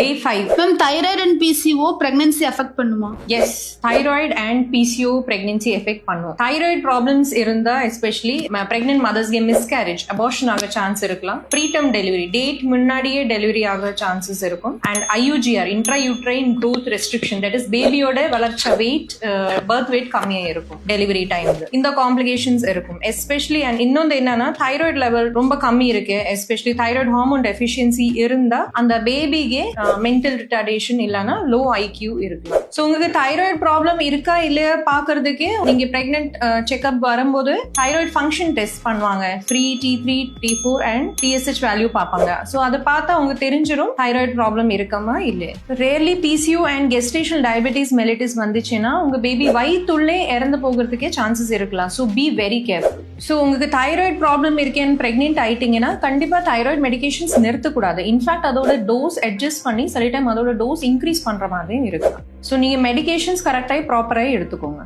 Day 5. Ma'am thyroid and PCO pregnancy affect பண்ணுமா? Yes, thyroid and PCO pregnancy effect பண்ணும். Thyroid problems இருந்தா especially pregnant மதர்ஸ்க்கு miscarriage, abortion ஆக chance இருக்கலாம். Preterm delivery, date முன்னாடியே delivery ஆக சான்சஸ் இருக்கும். And IUGR, intrauterine growth restriction, that is பேபியோட வளர்ச்சி வெயிட், பர்த் வெயிட் கம்மியா இருக்கும் டெலிவரி டைம்ல. இந்த காம்ப்ளிகேஷன்ஸ் இருக்கும் எஸ்பெஷலி. அண்ட் இன்னொன்று என்னன்னா, தைராய்டு லெவல் ரொம்ப கம்மி இருக்கு, எஸ்பெஷலி தைராய்டு ஹார்மோன் டெஃபிஷியன்சி இருந்தா அந்த பேபிக்கு மென்டல் ரிட்டார்டேஷன் இல்லைன்னா லோ IQ இருக்கு. ஸோ உங்களுக்கு தைராய்டு ப்ராப்ளம் இருக்கா இல்லையா பாக்குறதுக்கு நீங்க பிரெக்னன்ட் செக்அப் வரும்போது தைராய்டு ஃபங்க்ஷன் டெஸ்ட் பண்ணுவாங்க. T3, T4 and TSH value பார்ப்பாங்க. ஸோ அதை பார்த்தா உங்களுக்கு தெரிஞ்சிடும் தைராய்டு ப்ராப்ளம் இருக்காமா இல்லையா. Rarely PCO and gestational diabetes mellitus வந்துச்சுன்னா உங்க பேபி வயிற்றுள்ளே இறந்து போகிறதுக்கே சான்சஸ் இருக்கலாம். So be very careful. So உங்களுக்கு தைராய்டு ப்ராப்ளம் இருக்கேன்னு பிரெக்னென்ட் ஆயிட்டீங்கன்னா கண்டிப்பா தைராய்டு மெடிகேஷன்ஸ் நிறுத்தக்கூடாது. இன்ஃபேக்ட் அதோட டோஸ் அட்ஜஸ்ட் பண்ணி சில டைம் அதோட டோஸ் இன்க்ரீஸ் பண்ற மாதிரியும் இருக்கலாம். ஸோ நீங்க மெடிகேஷன்ஸ் கரெக்டாக ப்ராப்பராக எடுத்துக்கோங்க.